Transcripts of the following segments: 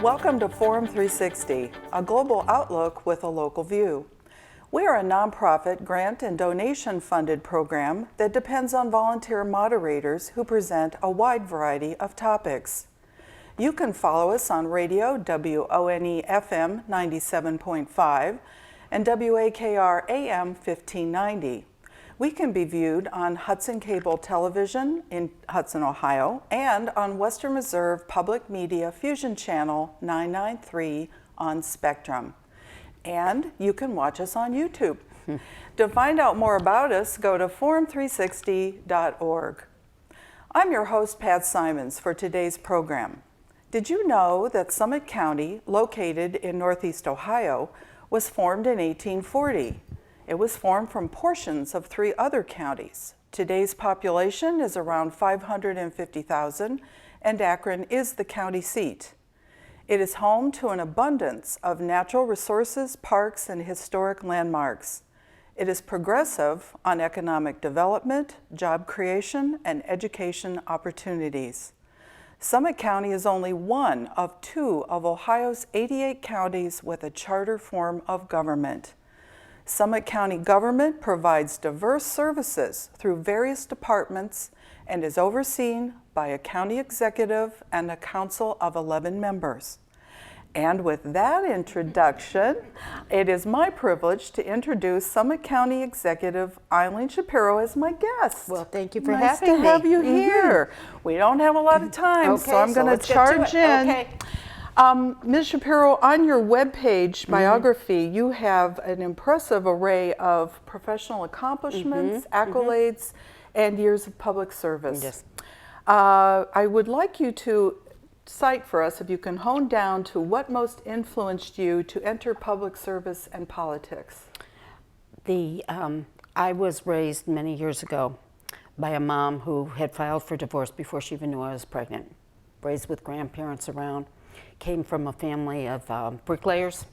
Welcome to Forum 360, a global outlook with a local view. We are a nonprofit grant and donation funded program that depends on volunteer moderators who present a wide variety of topics. You can follow us on radio WONE FM 97.5 and WAKR AM 1590. We can be viewed on Hudson Cable Television in Hudson, Ohio, and on Western Reserve Public Media Fusion Channel 993 on Spectrum. And you can watch us on YouTube. To find out more about us, go to forum360.org. I'm your host, Pat Simons, for today's program. Did you know that Summit County, located in Northeast Ohio, was formed in 1840? It was formed from portions of 3 other counties. Today's population is around 550,000, and Akron is the county seat. It is home to an abundance of natural resources, parks, and historic landmarks. It is progressive on economic development, job creation, and education opportunities. Summit County is only one of 2 of Ohio's 88 counties with a charter form of government. Summit County government provides diverse services through various departments and is overseen by a county executive and a council of 11 members. And with that introduction, it is my privilege to introduce Summit County Executive Ilene Shapiro as my guest. Well, thank you for having me. Nice to have you here. We don't have a lot of time, so I'm going to charge in. Okay. Ms. Shapiro, on your webpage biography, you have an impressive array of professional accomplishments, accolades, and years of public service. Yes. I would like you to cite for us, if you can hone down to what most influenced you to enter public service and politics. I was raised many years ago by a mom who had filed for divorce before she even knew I was pregnant. Raised with grandparents around. Came from a family of bricklayers.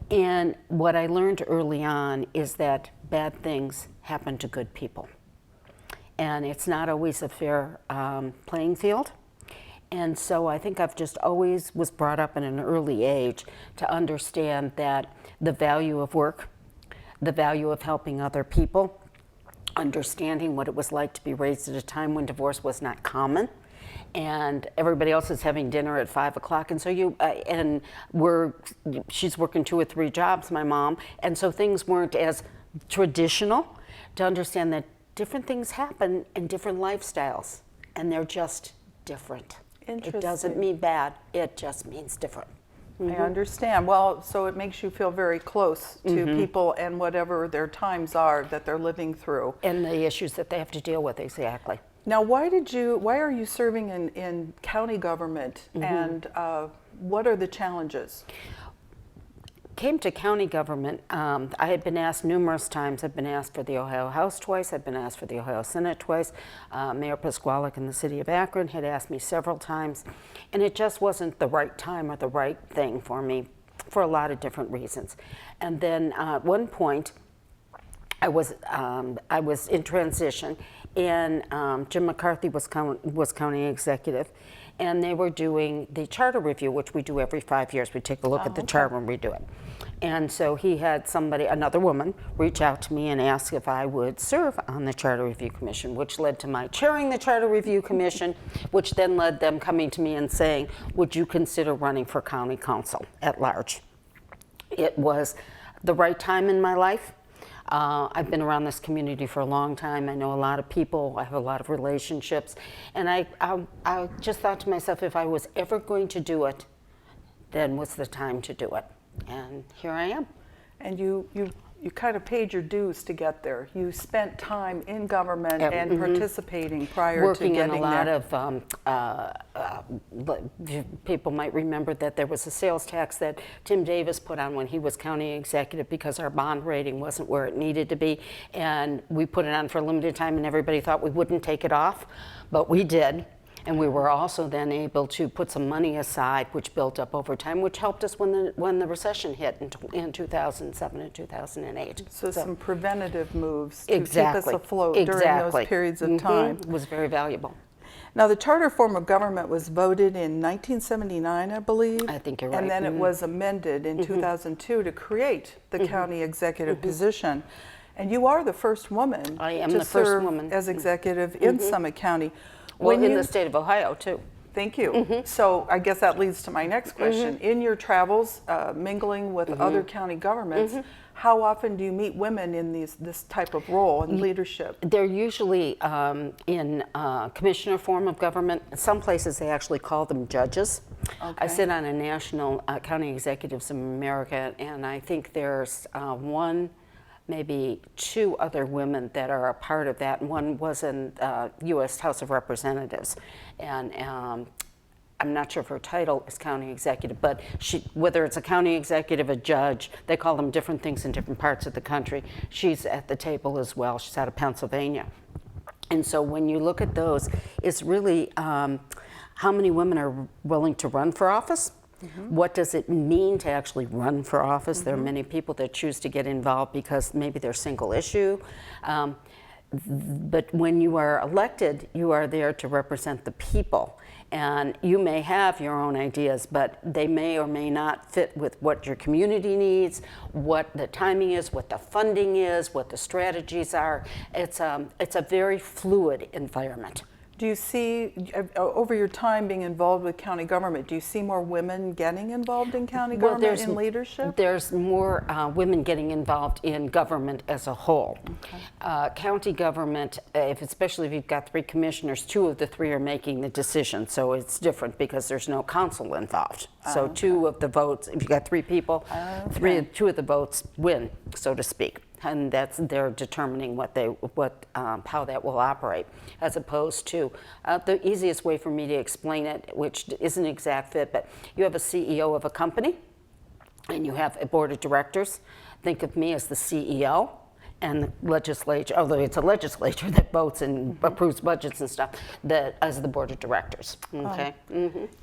And what I learned early on is that bad things happen to good people. And it's not always a fair playing field. And so I think I've just always was brought up in an early age to understand that the value of work, the value of helping other people, understanding what it was like to be raised at a time when divorce was not common, and everybody else is having dinner at 5 o'clock, and so she's working 2 or 3 jobs, my mom, and so things weren't as traditional. To understand that different things happen in different lifestyles, and they're just different. It doesn't mean bad, it just means different. I understand. Well, so it makes you feel very close to people and whatever their times are that they're living through. And the issues that they have to deal with, exactly. Now, why are you serving in county government, and what are the challenges? Came to county government, I had been asked numerous times. I've been asked for the Ohio House twice. I've been asked for the Ohio Senate twice. Mayor Pasqualek in the city of Akron had asked me several times, and it just wasn't the right time or the right thing for me for a lot of different reasons. And then at one point, I was in transition, and Jim McCarthy was county executive, and they were doing the charter review, which we do every 5 years. We take a look at the charter and redo it. And so he had another woman, reach out to me and ask if I would serve on the Charter Review Commission, which led to my chairing the Charter Review Commission, which then led them coming to me and saying, would you consider running for county council at large? It was the right time in my life. I've been around this community for a long time. I know a lot of people. I have a lot of relationships. And I just thought to myself, if I was ever going to do it, then was the time to do it. And here I am. And you kind of paid your dues to get there. You spent time in government and participating prior to getting there. Working in a lot of, people might remember that there was a sales tax that Tim Davis put on when he was county executive because our bond rating wasn't where it needed to be. And we put it on for a limited time and everybody thought we wouldn't take it off, but we did. And we were also then able to put some money aside, which built up over time, which helped us when the recession hit in 2007 and 2008. So some preventative moves to exactly. keep us afloat during those periods of time. It was very valuable. Now, the charter form of government was voted in 1979, I believe. I think you're right. And then it was amended in 2002 to create the county executive position. And you are the first woman I am to the first serve woman. as executive in Summit County. Well, in the state of Ohio, too. Thank you. So I guess that leads to my next question. In your travels, mingling with other county governments, how often do you meet women in this type of role in leadership? They're usually in commissioner form of government. Some places they actually call them judges. I sit on a national County Executives of America, and I think there's one, maybe two other women that are a part of that. One was in U.S. House of Representatives, and I'm not sure if her title is county executive, but whether it's a county executive, a judge, they call them different things in different parts of the country. She's at the table as well. She's out of Pennsylvania. And so when you look at those, it's really how many women are willing to run for office? What does it mean to actually run for office? There are many people that choose to get involved because maybe they're single issue. But when you are elected, you are there to represent the people. And you may have your own ideas, but they may or may not fit with what your community needs, what the timing is, what the funding is, what the strategies are. It's a very fluid environment. Do you see, over your time being involved with county government, do you see more women getting involved in county government in leadership? There's more women getting involved in government as a whole. County government, especially if you've got 3 commissioners, 2 of the 3 are making the decision, so it's different because there's no council involved. So 2 of the votes, if you've got 3 people, 2 of the votes win, so to speak. And they're determining how that will operate, as opposed to the easiest way for me to explain it, which isn't an exact fit, but you have a CEO of a company, and you have a board of directors. Think of me as the CEO, and the legislature, although it's a legislature that votes and approves budgets and stuff, as the board of directors. Okay.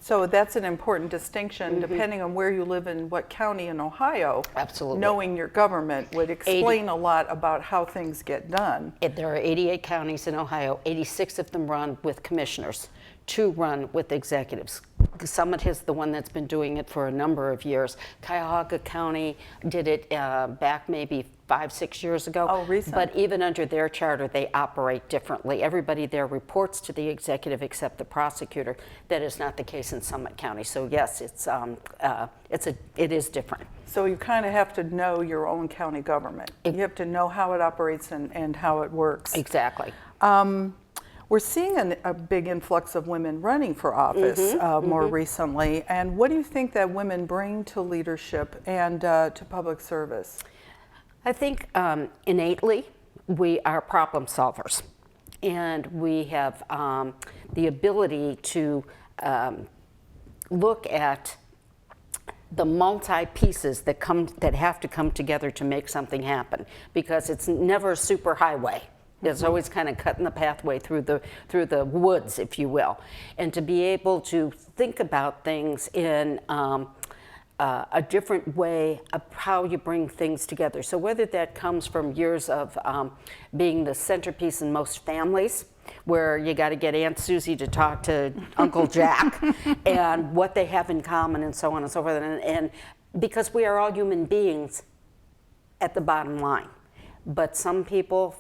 So that's an important distinction, depending on where you live in what county in Ohio. Absolutely. Knowing your government would explain a lot about how things get done. There are 88 counties in Ohio. 86 of them run with commissioners. 2 run with executives. Summit is the one that's been doing it for a number of years. Cuyahoga County did it back maybe 5-6 years ago. Oh, recent. But even under their charter, they operate differently. Everybody there reports to the executive except the prosecutor. That is not the case in Summit County. So yes, it is different. So you kind of have to know your own county government. You have to know how it operates and how it works. Exactly. We're seeing a big influx of women running for office more recently. And what do you think that women bring to leadership and to public service? I think innately we are problem solvers, and we have the ability to look at the multi-pieces that have to come together to make something happen, because it's never a super highway. It's always kind of cutting the pathway through the woods, if you will. And to be able to think about things in a different way of how you bring things together. So whether that comes from years of being the centerpiece in most families, where you got to get Aunt Susie to talk to Uncle Jack, and what they have in common, and so on and so forth. And because we are all human beings at the bottom line. But some people,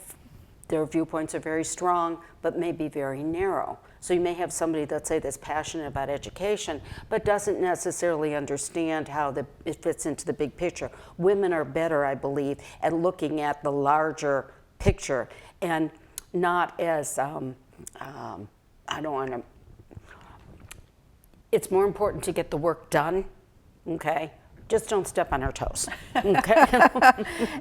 their viewpoints are very strong, but may be very narrow. So you may have somebody, let's say, that's passionate about education, but doesn't necessarily understand how it fits into the big picture. Women are better, I believe, at looking at the larger picture, and not as, I don't want to, it's more important to get the work done, okay? Just don't step on our toes, okay?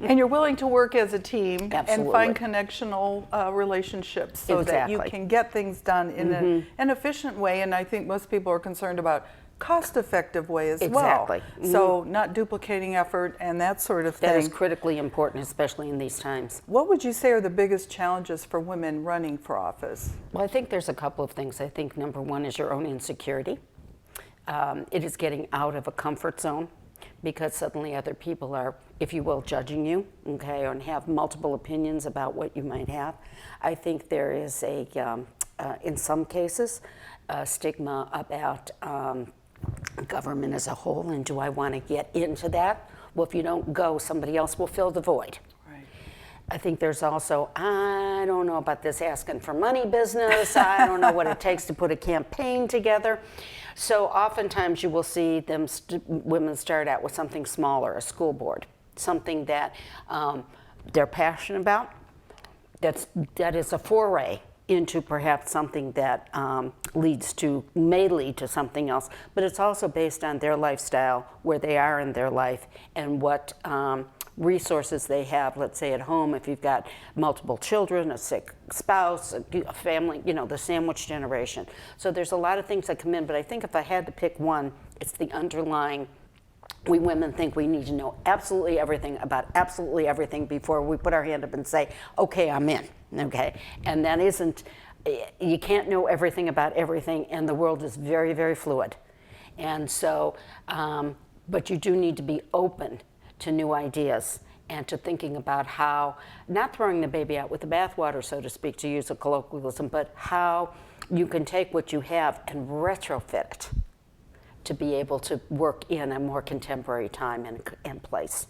And you're willing to work as a team. Absolutely. And find connectional relationships so that you can get things done in an efficient way. And I think most people are concerned about cost-effective way as well. Exactly. So not duplicating effort and that sort of thing. That is critically important, especially in these times. What would you say are the biggest challenges for women running for office? Well, I think there's a couple of things. I think number one is your own insecurity. It is getting out of a comfort zone, because suddenly other people are, if you will, judging you, okay, and have multiple opinions about what you might have. I think there is a in some cases, stigma about government as a whole, and do I want to get into that? Well, if you don't go, somebody else will fill the void. Right. I think there's also, I don't know about this asking for money business. I don't know what it takes to put a campaign together. So oftentimes you will see them women start out with something smaller, a school board, something that they're passionate about. That is a foray into perhaps something that may lead to something else, but it's also based on their lifestyle, where they are in their life, and what resources they have, let's say at home, if you've got multiple children, a sick spouse, a family, the sandwich generation. So there's a lot of things that come in, but I think if I had to pick one, it's the underlying. We women think we need to know absolutely everything about absolutely everything before we put our hand up and say, okay, I'm in, okay? And that isn't, you can't know everything about everything, and the world is very, very fluid. And so, but you do need to be open to new ideas and to thinking about how, not throwing the baby out with the bathwater, so to speak, to use a colloquialism, but how you can take what you have and retrofit it to be able to work in a more contemporary time and place.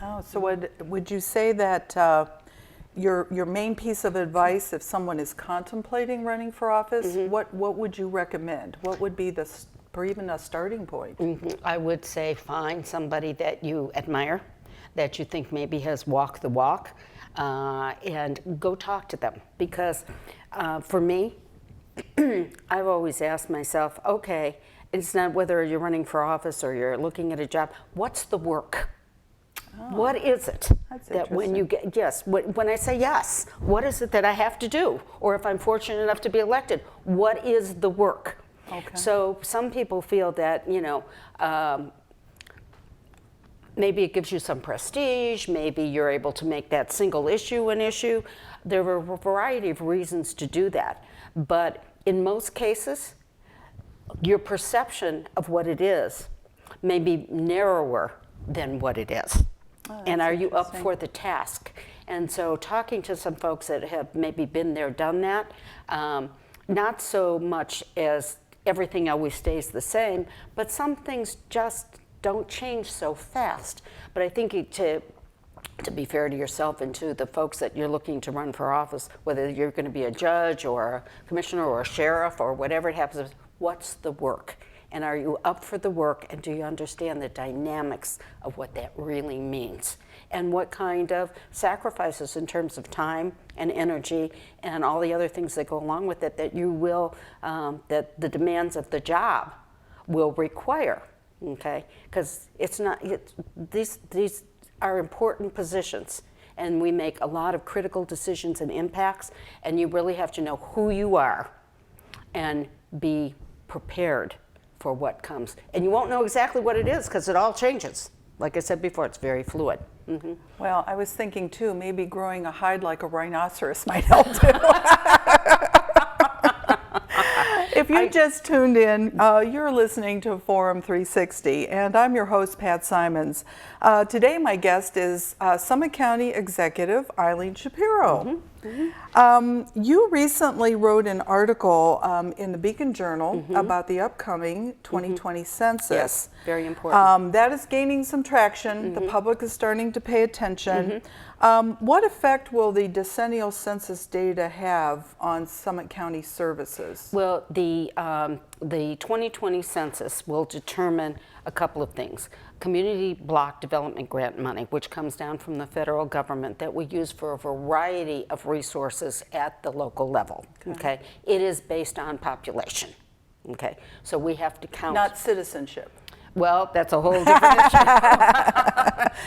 Oh, so would you say that your main piece of advice, if someone is contemplating running for office, what would you recommend? What would be or even a starting point? I would say find somebody that you admire, that you think maybe has walked the walk, and go talk to them. Because for me, I've always asked myself, okay, it's not whether you're running for office or you're looking at a job, what's the work? Oh, what is it that when you get, yes, when I say yes, what is it that I have to do? Or if I'm fortunate enough to be elected, what is the work? Okay. So some people feel that, maybe it gives you some prestige, maybe you're able to make that single issue an issue. There are a variety of reasons to do that. But in most cases, your perception of what it is may be narrower than what it is. Oh, and are you up for the task? And so talking to some folks that have maybe been there, done that, not so much as everything always stays the same, but some things just don't change so fast. But I think to be fair to yourself and to the folks that you're looking to run for office, whether you're going to be a judge or a commissioner or a sheriff or whatever it happens, what's the work? And are you up for the work, and do you understand the dynamics of what that really means? And what kind of sacrifices in terms of time and energy and all the other things that go along with it that you will, that the demands of the job will require, okay? Because these are important positions, and we make a lot of critical decisions and impacts, and you really have to know who you are and be prepared for what comes. And you won't know exactly what it is because it all changes. Like I said before, it's very fluid. Well, I was thinking too, maybe growing a hide like a rhinoceros might help too. If you just tuned in, you're listening to Forum 360, and I'm your host, Pat Simons. Today my guest is Summit County Executive Ilene Shapiro. You recently wrote an article in the Beacon Journal about the upcoming 2020 census. Yes, very important. That is gaining some traction. The public is starting to pay attention. What effect will the decennial census data have on Summit County services? Well, the 2020 census will determine a couple of things. Community block development grant money, which comes down from the federal government, that we use for a variety of resources at the local level. Okay, it is based on population. Okay, so we have to count. Not citizenship. Well, that's a whole different issue.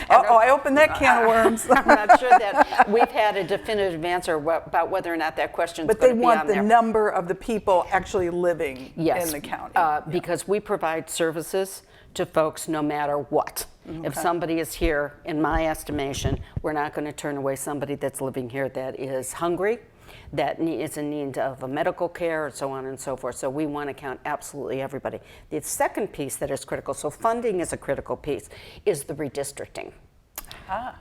I opened that can of worms. I'm not sure that we've had a definitive answer about whether or not that question is going to be on there. But they want the number of the people actually living in the county. Because we provide services to folks no matter what. If somebody is here, in my estimation, we're not going to turn away somebody that's living here that is hungry, that is in need of a medical care, and so on and so forth. So we want to count absolutely everybody. The second piece that is critical, so funding is a critical piece, is the redistricting.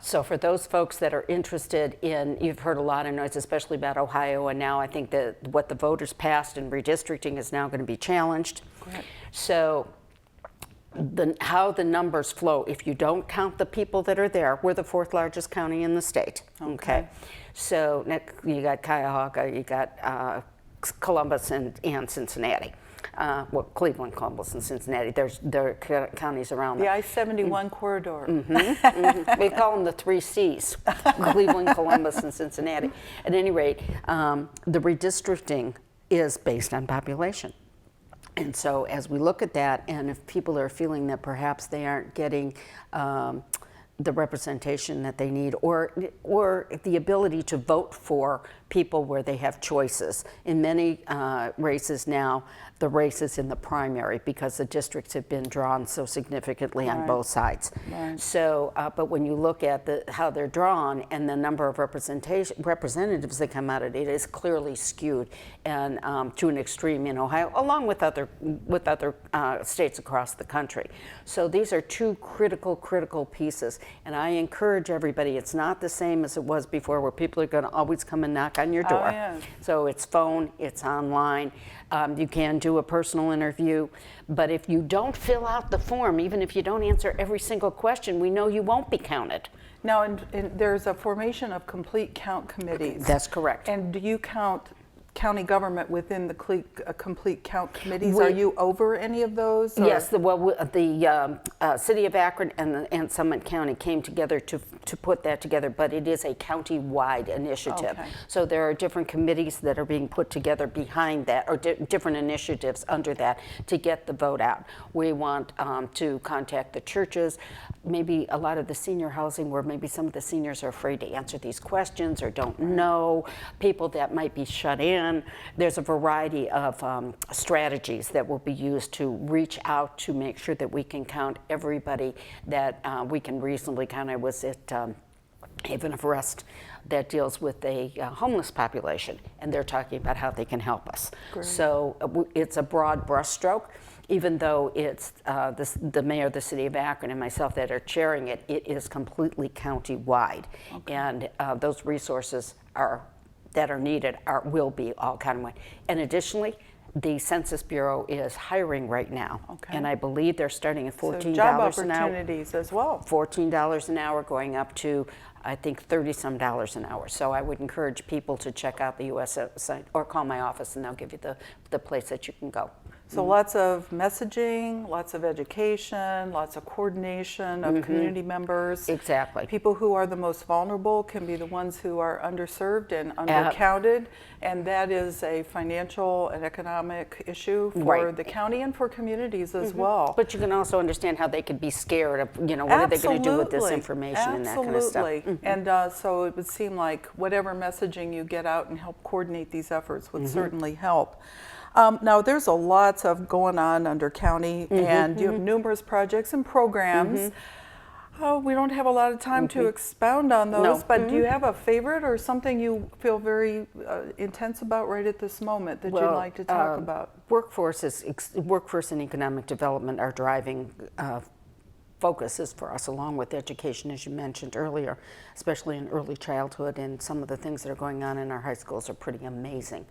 So for those folks that are interested in, you've heard a lot of noise, especially about Ohio, and now I think that what the voters passed in redistricting is now going to be challenged. Correct. So how the numbers flow, if you don't count the people that are there, we're the 4th largest county in the state. Okay. So you got Cuyahoga, you got Columbus and Cincinnati. Well, Cleveland, Columbus, and Cincinnati. There are counties around The that. I-71 corridor. We call them the 3 Cs, Cleveland, Columbus, and Cincinnati. At any rate, the redistricting is based on population. And so as we look at that, and if people are feeling that perhaps they aren't getting the representation that they need, or the ability to vote for people where they have choices. In many races now, the race is in the primary because the districts have been drawn so significantly on both sides. So, but when you look at how they're drawn and the number of representatives that come out of it is clearly skewed and to an extreme in Ohio, along with other states across the country. So these are two critical pieces, and I encourage everybody. It's not the same as it was before, where people are going to always come and knock on your door. Oh, yeah. So it's phone, it's online. You can do a personal interview, but if you don't fill out the form, even if you don't answer every single question, we know you won't be counted. Now, and there's a formation of complete count committees. That's correct. And do you count county government within the complete count committees? Are you over any of those? Or? Yes, the City of Akron and Summit County came together to put that together, but it is a county-wide initiative. Okay. So there are different committees that are being put together behind that, or different initiatives under that to get the vote out. We want to contact the churches, maybe a lot of the senior housing where maybe some of the seniors are afraid to answer these questions or don't know, people that might be shut in. There's a variety of strategies that will be used to reach out to make sure that we can count everybody that we can reasonably count. I was at Haven of Rest that deals with a homeless population, and they're talking about how they can help us. Great. So it's a broad brushstroke. Even though it's the mayor of the city of Akron and myself that are chairing it, it is completely county-wide. Okay. And those resources that are needed will be all county-wide. And additionally, the Census Bureau is hiring right now. Okay. And I believe they're starting at $14 so job an hour. Opportunities as well. $14 an hour going up to, I think, $30-some an hour. So I would encourage people to check out the US site or call my office and they'll give you the place that you can go. So lots of messaging, lots of education, lots of coordination of community members. Exactly. People who are the most vulnerable can be the ones who are underserved and undercounted, and that is a financial and economic issue for the county and for communities as well. But you can also understand how they could be scared of, what are they going to do with this information and that kind of stuff. And so it would seem like whatever messaging you get out and help coordinate these efforts would certainly help. Now, there's lots of going on under county, and you have numerous projects and programs. We don't have a lot of time to expound on those, but do you have a favorite or something you feel very intense about right at this moment that you'd like to talk about? Workforce and economic development are driving focuses for us, along with education, as you mentioned earlier, especially in early childhood, and some of the things that are going on in our high schools are pretty amazing.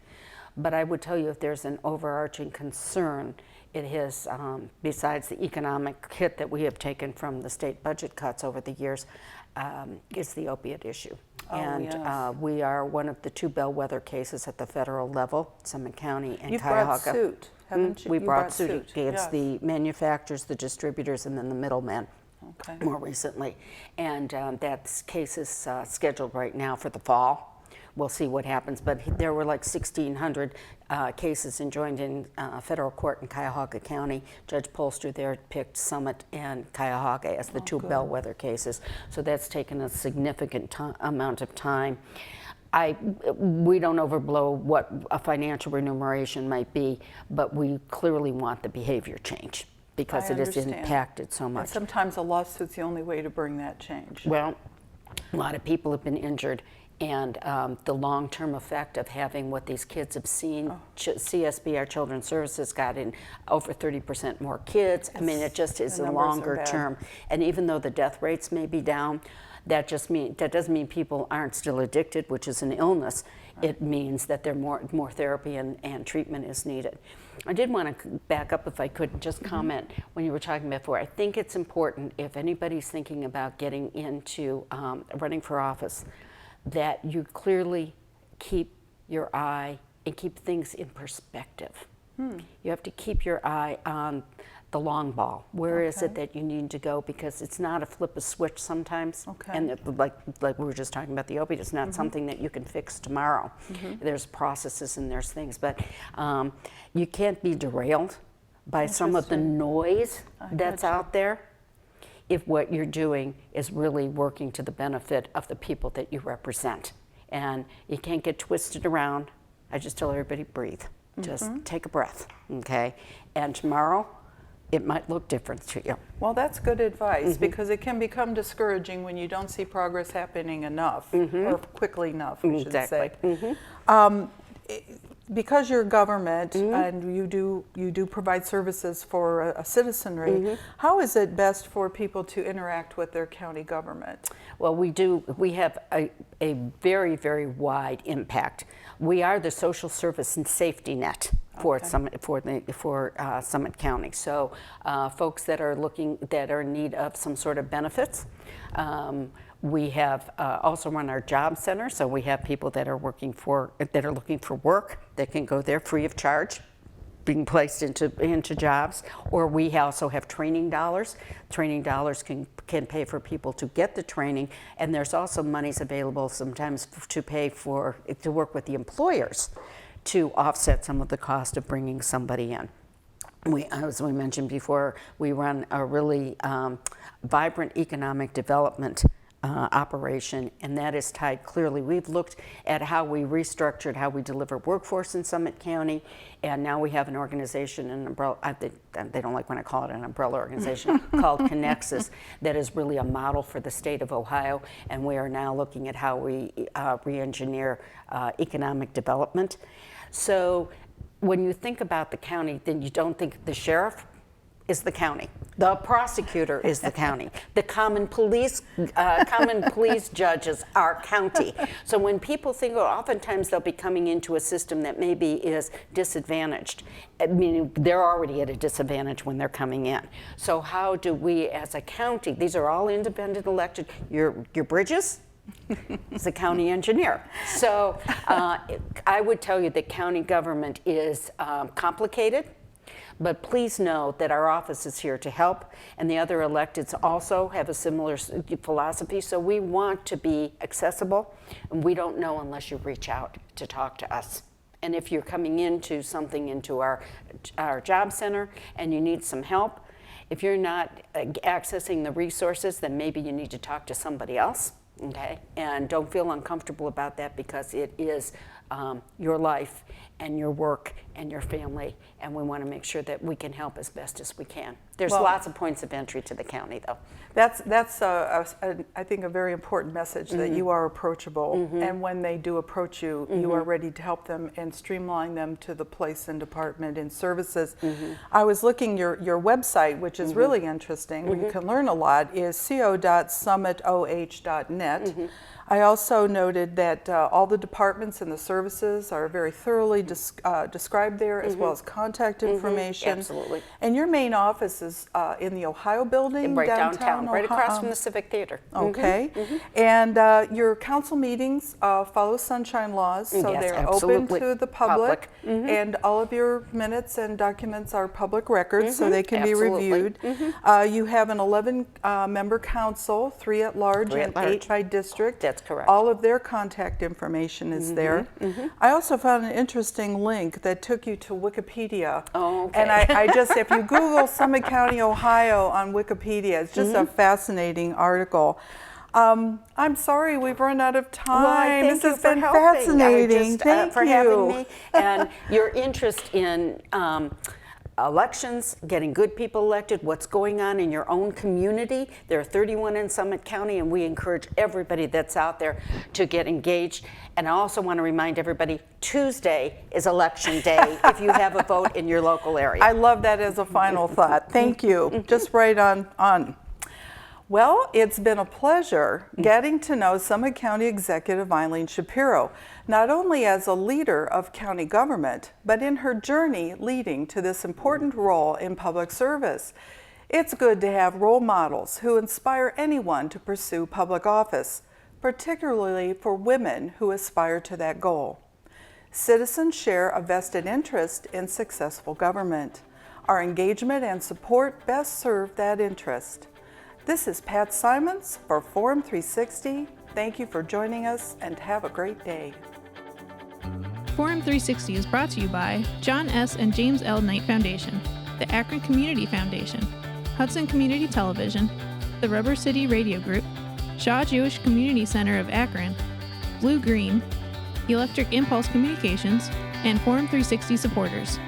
But I would tell you, if there's an overarching concern, it is, besides the economic hit that we have taken from the state budget cuts over the years, is the opiate issue. We are one of the 2 bellwether cases at the federal level, Summit County and You've Cuyahoga. Brought suit, haven't you? We You brought suit against yes. the manufacturers, the distributors, and then the middlemen. Okay. More recently. And that case is scheduled right now for the fall. We'll see what happens, but there were like 1,600 cases enjoined in federal court in Cuyahoga County. Judge Polster there picked Summit and Cuyahoga as the 2 bellwether cases. So that's taken a significant amount of time. We don't overblow what a financial remuneration might be, but we clearly want the behavior change because it has impacted so much. And sometimes a lawsuit's the only way to bring that change. Well, a lot of people have been injured and the long-term effect of having what these kids have seen. CSB, our Children's Services, got in over 30% more kids. I mean, it just is a longer term. And even though the death rates may be down, that doesn't mean people aren't still addicted, which is an illness. It means that there more therapy and treatment is needed. I did want to back up, if I could, and just comment when you were talking before. I think it's important, if anybody's thinking about getting into running for office, that you clearly keep your eye and keep things in perspective. You have to keep your eye on the long ball. Where is it that you need to go? Because it's not a flip a switch sometimes. And like we were just talking about the opiate, it's not something that you can fix tomorrow. There's processes and there's things, but you can't be derailed by some of the noise that's out there if what you're doing is really working to the benefit of the people that you represent. And you can't get twisted around. I just tell everybody, breathe. Just take a breath, okay? And tomorrow, it might look different to you. Well, that's good advice, because it can become discouraging when you don't see progress happening enough, or quickly enough, I should say. Because you're government and you do provide services for a citizenry, how is it best for people to interact with their county government? Well, we have a very, very wide impact. We are the social service and safety net for Summit County. So folks that are in need of some sort of benefits. We have also run our job center, so we have people that are looking for work that can go there free of charge, being placed into jobs. Or we also have training dollars. Training dollars can pay for people to get the training, and there's also monies available sometimes to work with the employers to offset some of the cost of bringing somebody in. As we mentioned before, we run a really vibrant economic development operation, and that is tied clearly. We've looked at how we restructured how we deliver workforce in Summit County, and now we have an organization, an umbrella, they don't like when I call it an umbrella organization, called Connexus, that is really a model for the state of Ohio, and we are now looking at how we re-engineer economic development. So when you think about the county, then you don't think the sheriff is the county. The prosecutor is the county. The common police judges are county. So when people think, oftentimes they'll be coming into a system that maybe is disadvantaged, meaning they're already at a disadvantage when they're coming in. So how do we as a county, these are all independent elected, your Bridges is a county engineer. So I would tell you that county government is complicated. But please know that our office is here to help, and the other electeds also have a similar philosophy. So we want to be accessible, and we don't know unless you reach out to talk to us. And if you're coming into our job center and you need some help, if you're not accessing the resources, then maybe you need to talk to somebody else. Okay, and don't feel uncomfortable about that, because it is your life and your work and your family, and we want to make sure that we can help as best as we can. There's lots of points of entry to the county, though. That's I think a very important message, that you are approachable, and when they do approach you, you are ready to help them and streamline them to the place and department and services. I was looking your website, which is really interesting, where you can learn a lot, is co.summitoh.net. I also noted that all the departments and the services are very thoroughly described there, as well as contact information. Absolutely. And your main office is in the Ohio building, right downtown, Ohio? right across from the Civic Theater. Okay. And your council meetings follow sunshine laws, so Yes, they're absolutely. open to the public. And all of your minutes and documents are public records, so they can Absolutely. be reviewed. You have an 11-member council, 3 at large and 8 by district. That's correct. All of their contact information is there. I also found an interesting link that took you to Wikipedia. Oh, okay. And I just, if you Google Summit County, Ohio on Wikipedia, it's just a fascinating article. I'm sorry, we've run out of time. Well, this has been fascinating. Thank for you. having me, and your interest in elections, getting good people elected, what's going on in your own community. There are 31 in Summit County, and we encourage everybody that's out there to get engaged. And I also want to remind everybody, Tuesday is election day if you have a vote in your local area. I love that as a final thought. Thank you. Just right on. Well, it's been a pleasure getting to know Summit County Executive Ilene Shapiro, not only as a leader of county government, but in her journey leading to this important role in public service. It's good to have role models who inspire anyone to pursue public office, particularly for women who aspire to that goal. Citizens share a vested interest in successful government. Our engagement and support best serve that interest. This is Pat Simons for Forum 360. Thank you for joining us and have a great day. Forum 360 is brought to you by John S. and James L. Knight Foundation, the Akron Community Foundation, Hudson Community Television, the Rubber City Radio Group, Shaw Jewish Community Center of Akron, Blue Green, Electric Impulse Communications, and Forum 360 supporters.